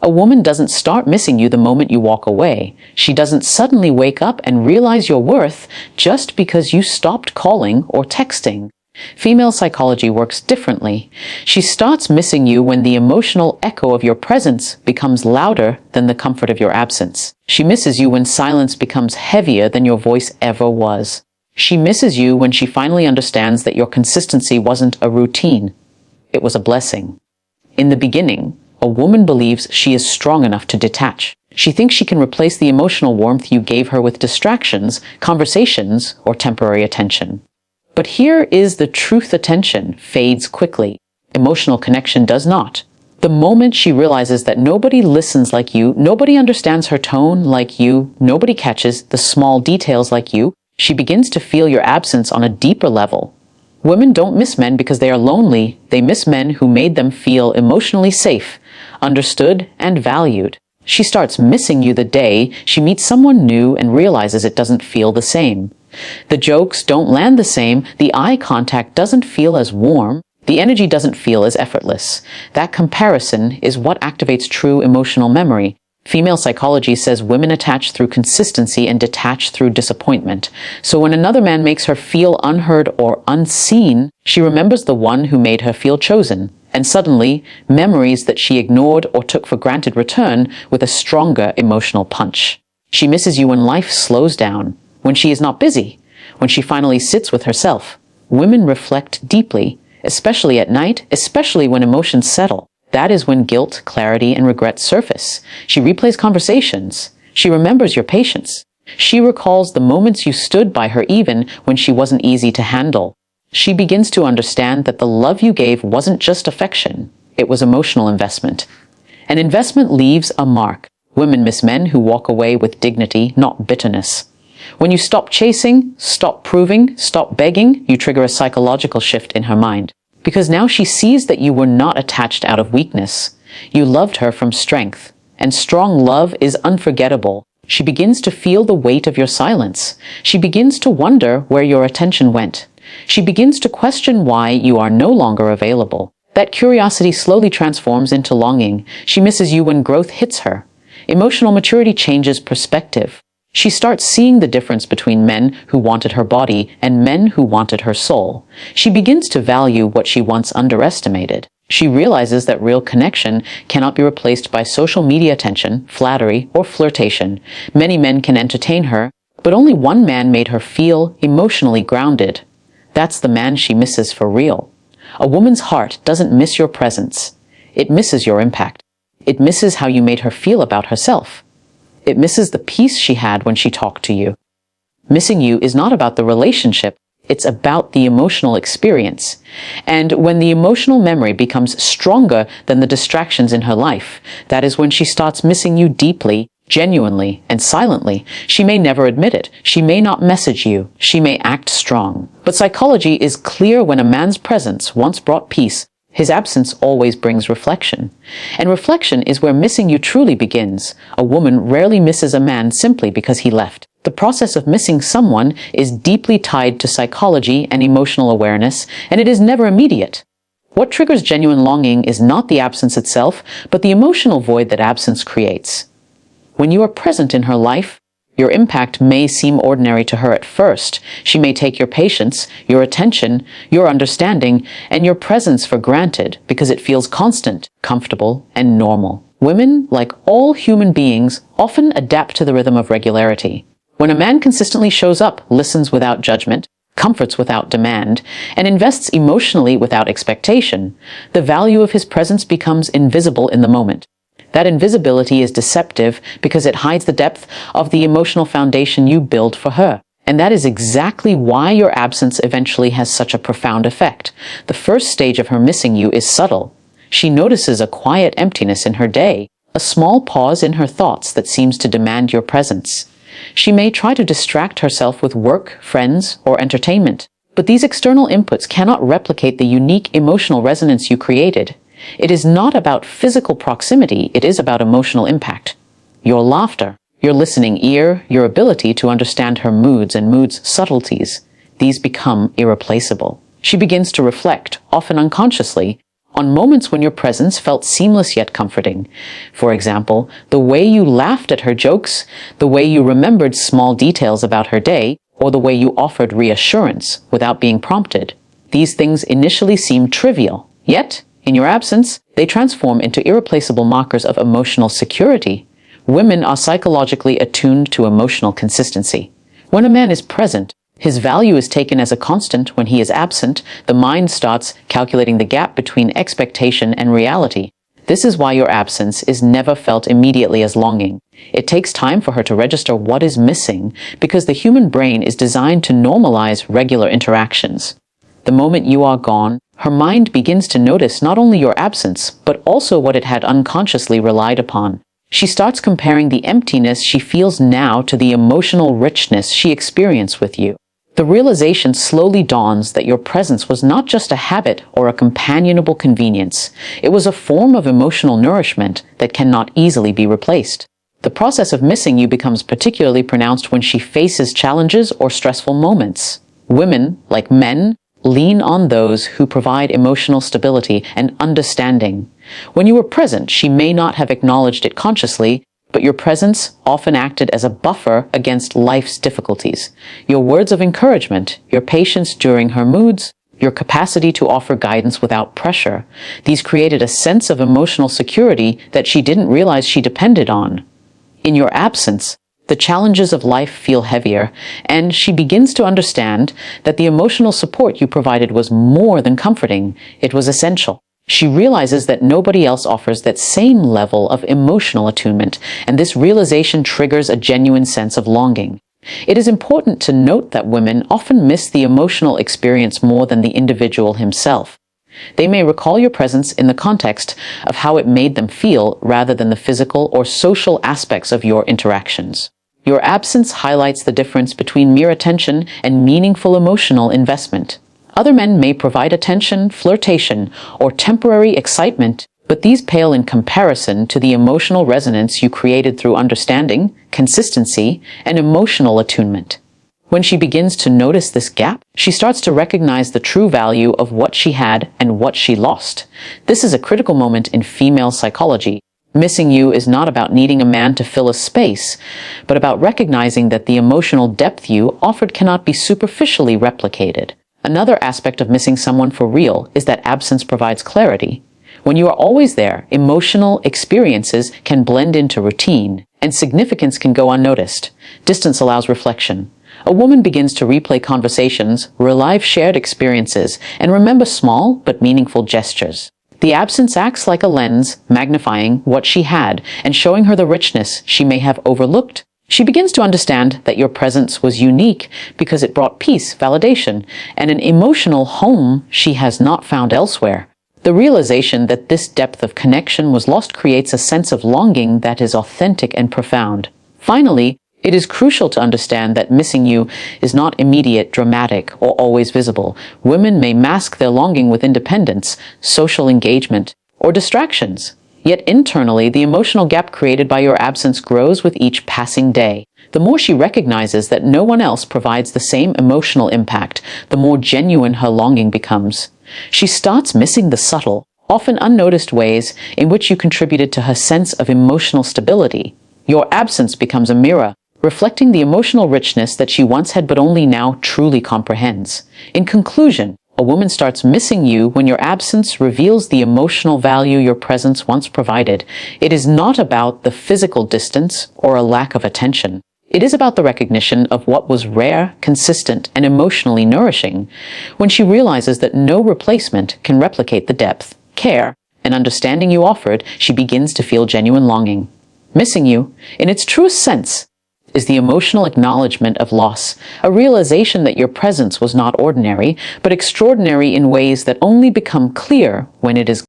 A woman doesn't start missing you the moment you walk away. She doesn't suddenly wake up and realize your worth just because you stopped calling or texting. Female psychology works differently. She starts missing you when the emotional echo of your presence becomes louder than the comfort of your absence. She misses you when silence becomes heavier than your voice ever was. She misses you when she finally understands that your consistency wasn't a routine. It was a blessing. In the beginning, a woman believes she is strong enough to detach. She thinks she can replace the emotional warmth you gave her with distractions, conversations, or temporary attention. But here is the truth: attention fades quickly. Emotional connection does not. The moment she realizes that nobody listens like you, nobody understands her tone like you, nobody catches the small details like you, she begins to feel your absence on a deeper level. Women don't miss men because they are lonely. They miss men who made them feel emotionally safe, understood, and valued. She starts missing you the day she meets someone new and realizes it doesn't feel the same. The jokes don't land the same, the eye contact doesn't feel as warm, the energy doesn't feel as effortless. That comparison is what activates true emotional memory. Female psychology says women attach through consistency and detach through disappointment. So when another man makes her feel unheard or unseen, she remembers the one who made her feel chosen. And suddenly, memories that she ignored or took for granted return with a stronger emotional punch. She misses you when life slows down, when she is not busy, when she finally sits with herself. Women reflect deeply, especially at night, especially when emotions settle. That is when guilt, clarity, and regret surface. She replays conversations. She remembers your patience. She recalls the moments you stood by her even when she wasn't easy to handle. She begins to understand that the love you gave wasn't just affection. It was emotional investment. An investment leaves a mark. Women miss men who walk away with dignity, not bitterness. When you stop chasing, stop proving, stop begging, you trigger a psychological shift in her mind. Because now she sees that you were not attached out of weakness. You loved her from strength. And strong love is unforgettable. She begins to feel the weight of your silence. She begins to wonder where your attention went. She begins to question why you are no longer available. That curiosity slowly transforms into longing. She misses you when growth hits her. Emotional maturity changes perspective. She starts seeing the difference between men who wanted her body and men who wanted her soul. She begins to value what she once underestimated. She realizes that real connection cannot be replaced by social media attention, flattery, or flirtation. Many men can entertain her, but only one man made her feel emotionally grounded. That's the man she misses for real. A woman's heart doesn't miss your presence. It misses your impact. It misses how you made her feel about herself. It misses the peace she had when she talked to you. Missing you is not about the relationship. It's about the emotional experience. And when the emotional memory becomes stronger than the distractions in her life, that is when she starts missing you deeply, genuinely, and silently. She may never admit it. She may not message you. She may act strong. But psychology is clear: when a man's presence once brought peace, his absence always brings reflection. And reflection is where missing you truly begins. A woman rarely misses a man simply because he left. The process of missing someone is deeply tied to psychology and emotional awareness, and it is never immediate. What triggers genuine longing is not the absence itself, but the emotional void that absence creates. When you are present in her life, your impact may seem ordinary to her at first. She may take your patience, your attention, your understanding, and your presence for granted because it feels constant, comfortable, and normal. Women, like all human beings, often adapt to the rhythm of regularity. When a man consistently shows up, listens without judgment, comforts without demand, and invests emotionally without expectation, the value of his presence becomes invisible in the moment. That invisibility is deceptive because it hides the depth of the emotional foundation you build for her. And that is exactly why your absence eventually has such a profound effect. The first stage of her missing you is subtle. She notices a quiet emptiness in her day, a small pause in her thoughts that seems to demand your presence. She may try to distract herself with work, friends, or entertainment. But these external inputs cannot replicate the unique emotional resonance you created. It is not about physical proximity, it is about emotional impact. Your laughter, your listening ear, your ability to understand her moods and mood's subtleties, these become irreplaceable. She begins to reflect, often unconsciously, on moments when your presence felt seamless yet comforting. For example, the way you laughed at her jokes, the way you remembered small details about her day, or the way you offered reassurance without being prompted. These things initially seem trivial, yet, in your absence, they transform into irreplaceable markers of emotional security. Women are psychologically attuned to emotional consistency. When a man is present, his value is taken as a constant. When he is absent, the mind starts calculating the gap between expectation and reality. This is why your absence is never felt immediately as longing. It takes time for her to register what is missing, because the human brain is designed to normalize regular interactions. The moment you are gone, her mind begins to notice not only your absence, but also what it had unconsciously relied upon. She starts comparing the emptiness she feels now to the emotional richness she experienced with you. The realization slowly dawns that your presence was not just a habit or a companionable convenience. It was a form of emotional nourishment that cannot easily be replaced. The process of missing you becomes particularly pronounced when she faces challenges or stressful moments. Women, like men, lean on those who provide emotional stability and understanding. When you were present, she may not have acknowledged it consciously, but your presence often acted as a buffer against life's difficulties. Your words of encouragement, your patience during her moods, your capacity to offer guidance without pressure, these created a sense of emotional security that she didn't realize she depended on. In your absence, the challenges of life feel heavier, and she begins to understand that the emotional support you provided was more than comforting, it was essential. She realizes that nobody else offers that same level of emotional attunement, and this realization triggers a genuine sense of longing. It is important to note that women often miss the emotional experience more than the individual himself. They may recall your presence in the context of how it made them feel rather than the physical or social aspects of your interactions. Your absence highlights the difference between mere attention and meaningful emotional investment. Other men may provide attention, flirtation, or temporary excitement, but these pale in comparison to the emotional resonance you created through understanding, consistency, and emotional attunement. When she begins to notice this gap, she starts to recognize the true value of what she had and what she lost. This is a critical moment in female psychology. Missing you is not about needing a man to fill a space, but about recognizing that the emotional depth you offered cannot be superficially replicated. Another aspect of missing someone for real is that absence provides clarity. When you are always there, emotional experiences can blend into routine, and significance can go unnoticed. Distance allows reflection. A woman begins to replay conversations, relive shared experiences, and remember small but meaningful gestures. The absence acts like a lens, magnifying what she had and showing her the richness she may have overlooked. She begins to understand that your presence was unique because it brought peace, validation, and an emotional home she has not found elsewhere. The realization that this depth of connection was lost creates a sense of longing that is authentic and profound. Finally, it is crucial to understand that missing you is not immediate, dramatic, or always visible. Women may mask their longing with independence, social engagement, or distractions. Yet internally, the emotional gap created by your absence grows with each passing day. The more she recognizes that no one else provides the same emotional impact, the more genuine her longing becomes. She starts missing the subtle, often unnoticed ways in which you contributed to her sense of emotional stability. Your absence becomes a mirror, reflecting the emotional richness that she once had but only now truly comprehends. In conclusion, a woman starts missing you when your absence reveals the emotional value your presence once provided. It is not about the physical distance or a lack of attention. It is about the recognition of what was rare, consistent, and emotionally nourishing. When she realizes that no replacement can replicate the depth, care, and understanding you offered, she begins to feel genuine longing. Missing you, in its truest sense, is the emotional acknowledgement of loss, a realization that your presence was not ordinary, but extraordinary in ways that only become clear when it is